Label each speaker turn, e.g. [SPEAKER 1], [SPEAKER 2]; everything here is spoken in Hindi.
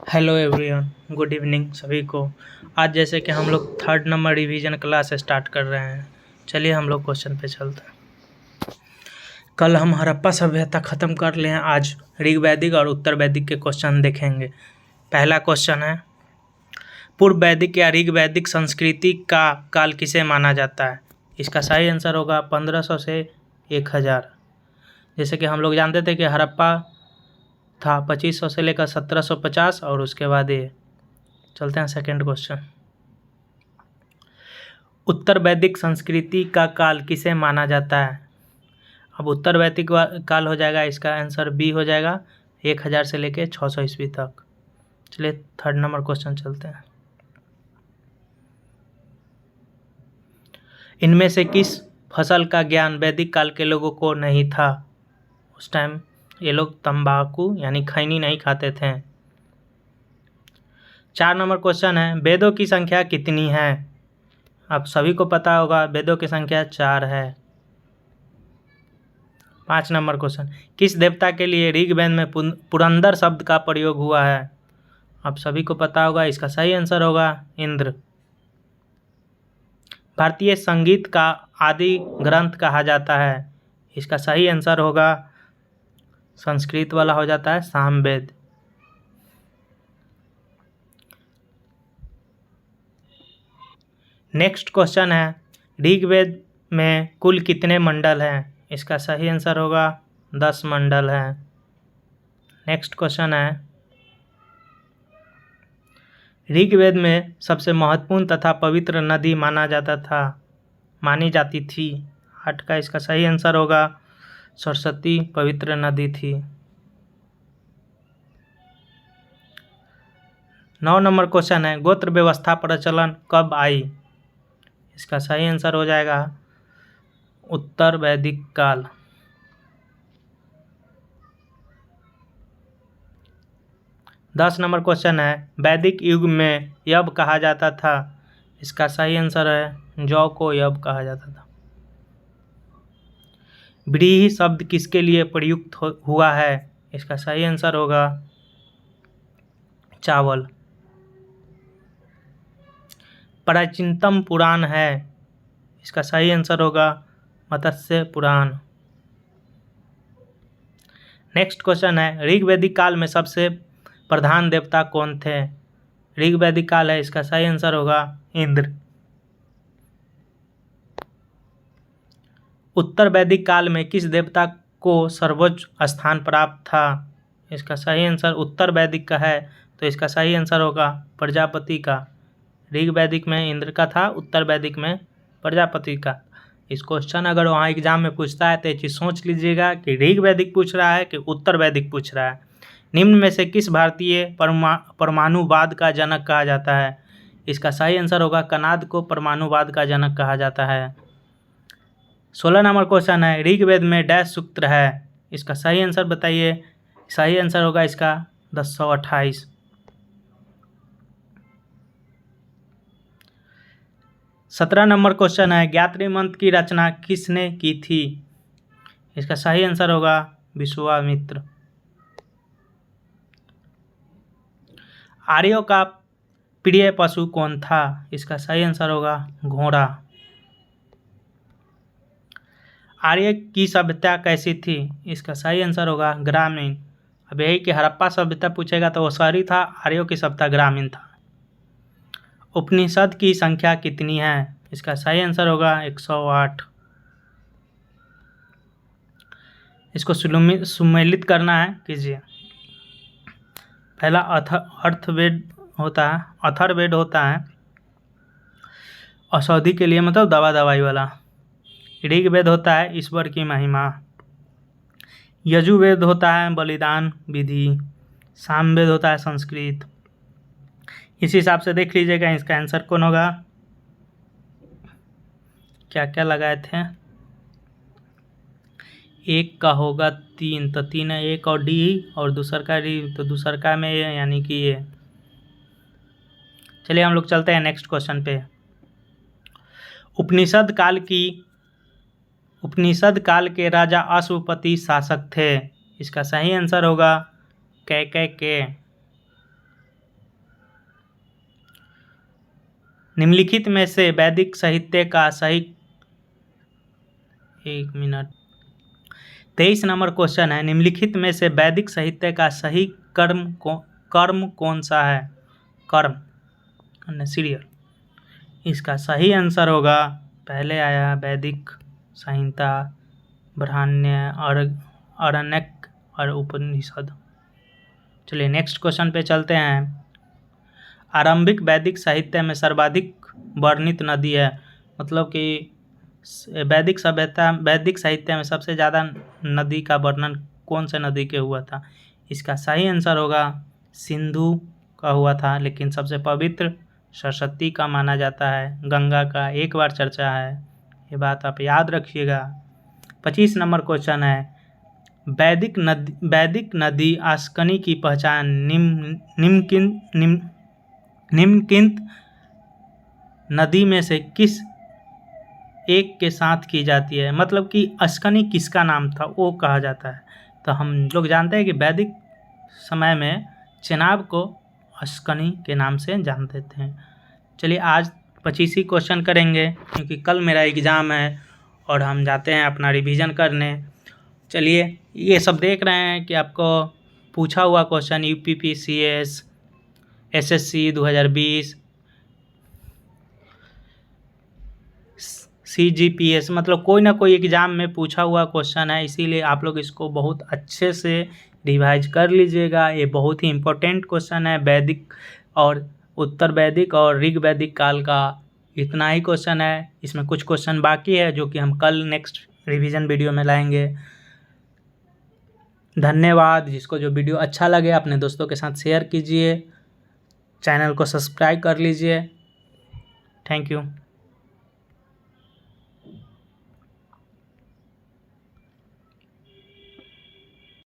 [SPEAKER 1] हेलो एवरीवन, गुड इवनिंग सभी को। आज जैसे कि हम लोग 3rd number revision class start कर रहे हैं। चलिए हम लोग क्वेश्चन पे चलते हैं। कल हम हड़प्पा सभ्यता ख़त्म कर लिए हैं। आज ऋग वैदिक और उत्तर वैदिक के क्वेश्चन देखेंगे। पहला क्वेश्चन है, पूर्व वैदिक या ऋग वैदिक संस्कृति का काल किसे माना जाता है? इसका सही आंसर होगा 1500 से 1000। जैसे कि हम लोग जानते थे कि हड़प्पा था 2500 से लेकर 1750 और उसके बाद ये। चलते हैं सेकंड क्वेश्चन। उत्तर वैदिक संस्कृति का काल किसे माना जाता है? अब उत्तर वैदिक काल हो जाएगा, इसका आंसर बी हो जाएगा 1000 से लेकर 600 ईस्वी तक। चलिए 3rd नंबर क्वेश्चन चलते हैं। इनमें से किस फसल का ज्ञान वैदिक काल के लोगों को नहीं था? उस टाइम ये लोग तंबाकू यानी खैनी नहीं खाते थे। 4 नंबर क्वेश्चन है, वेदों की संख्या कितनी है? आप सभी को पता होगा वेदों की संख्या 4 है। 5 नंबर क्वेश्चन, किस देवता के लिए ऋग्वेद में पुरंदर शब्द का प्रयोग हुआ है? आप सभी को पता होगा, इसका सही आंसर होगा इंद्र। भारतीय संगीत का आदि ग्रंथ कहा जाता है। इसका सही आंसर होगा संस्कृत वाला हो जाता है सामवेद। नेक्स्ट क्वेश्चन है, ऋग्वेद में कुल कितने मंडल हैं? इसका सही आंसर होगा 10 मंडल हैं। नेक्स्ट क्वेश्चन है, ऋग्वेद में सबसे महत्वपूर्ण तथा पवित्र नदी मानी जाती थी। 8 का इसका सही आंसर होगा सरस्वती पवित्र नदी थी। 9 नंबर क्वेश्चन है, गोत्र व्यवस्था प्रचलन कब आई? इसका सही आंसर हो जाएगा उत्तर वैदिक काल। 10 नंबर क्वेश्चन है, वैदिक युग में यव कहा जाता था। इसका सही आंसर है जौ को यव कहा जाता था। व्रीहि शब्द किसके लिए प्रयुक्त हुआ है? इसका सही आंसर होगा चावल। प्राचीनतम पुराण है, इसका सही आंसर होगा मत्स्य पुराण। नेक्स्ट क्वेश्चन है, ऋग वैदिक काल में सबसे प्रधान देवता कौन थे? ऋग वैदिक काल है, इसका सही आंसर होगा इंद्र। उत्तर वैदिक काल में किस देवता को सर्वोच्च स्थान प्राप्त था? इसका सही आंसर उत्तर वैदिक का है, तो इसका सही आंसर होगा प्रजापति का। ऋग वैदिक में इंद्र का था, उत्तर वैदिक में प्रजापति का। इस क्वेश्चन अगर वहाँ एग्जाम में पूछता है तो ये चीज़ सोच लीजिएगा कि ऋग वैदिक पूछ रहा है कि उत्तर वैदिक पूछ रहा है। निम्न में से किस भारतीय परमाणुवाद का जनक कहा जाता है? इसका सही आंसर होगा कनाद को परमाणुवाद का जनक कहा जाता है। 16 नंबर क्वेश्चन है, ऋग्वेद में डैश सूक्त है? इसका सही आंसर बताइए। सही आंसर होगा इसका 1028। 17 नंबर क्वेश्चन है, ज्ञात्री मंत्र की रचना किसने की थी? इसका सही आंसर होगा विश्वामित्र। आर्यों का प्रिय पशु कौन था? इसका सही आंसर होगा घोड़ा। आर्य की सभ्यता कैसी थी? इसका सही आंसर होगा ग्रामीण। अब यही कि हड़प्पा सभ्यता पूछेगा तो वो शहरी था, आर्यों की सभ्यता ग्रामीण था। उपनिषद की संख्या कितनी है? इसका सही आंसर होगा 108। इसको सुमेलित करना है, कीजिए। पहला अथर्ववेद होता है औषधि के लिए, मतलब दवाई वाला। ऋग्वेद होता है ईश्वर की महिमा। यजुर्वेद होता है बलिदान विधि। सामवेद होता है संस्कृत। इस हिसाब से देख लीजिएगा इसका आंसर कौन होगा। क्या क्या लगाए थे? एक का होगा 3, तो 3 है, एक और डी और दूसर का डी, तो दूसर का में यानी कि ये। चलिए हम लोग चलते हैं नेक्स्ट क्वेश्चन पे। उपनिषद काल के राजा अश्वपति शासक थे। इसका सही आंसर होगा कैकेय। निम्नलिखित में से वैदिक साहित्य का सही 23 नंबर क्वेश्चन है, निम्नलिखित में से वैदिक साहित्य का सही कर्म कौन सा है? कर्म सीरियल। इसका सही आंसर होगा, पहले आया वैदिक संहिता, बृहन्य, आरण्यक और उपनिषद। चलिए नेक्स्ट क्वेश्चन पे चलते हैं। आरंभिक वैदिक साहित्य में सर्वाधिक वर्णित नदी है, मतलब कि वैदिक सभ्यता, वैदिक साहित्य में सबसे ज़्यादा नदी का वर्णन कौन से नदी के हुआ था? इसका सही आंसर होगा सिंधु का हुआ था, लेकिन सबसे पवित्र सरस्वती का माना जाता है। गंगा का एक बार चर्चा है, ये बात आप याद रखिएगा। 25 नंबर क्वेश्चन है, वैदिक नदी आस्कनी की पहचान निम्नलिखित नदी में से किस एक के साथ की जाती है? मतलब कि अस्कनी किसका नाम था वो कहा जाता है। तो हम लोग जानते हैं कि वैदिक समय में चेनाब को अस्कनी के नाम से जानते थे। चलिए आज 25 ही क्वेश्चन करेंगे, क्योंकि कल मेरा एग्ज़ाम है और हम जाते हैं अपना रिवीजन करने। चलिए ये सब देख रहे हैं कि आपको पूछा हुआ क्वेश्चन UPPCS, SSC 2020, CGPS, मतलब कोई ना कोई एग्ज़ाम में पूछा हुआ क्वेश्चन है, इसीलिए आप लोग इसको बहुत अच्छे से रिवाइज कर लीजिएगा। ये बहुत ही इम्पोर्टेंट क्वेश्चन है। वैदिक और उत्तर वैदिक और ऋग वैदिक काल का इतना ही क्वेश्चन है, इसमें कुछ क्वेश्चन बाकी है जो कि हम कल नेक्स्ट रिवीजन वीडियो में लाएंगे। धन्यवाद। जिसको जो वीडियो अच्छा लगे अपने दोस्तों के साथ शेयर कीजिए, चैनल को सब्सक्राइब कर लीजिए। Thank you.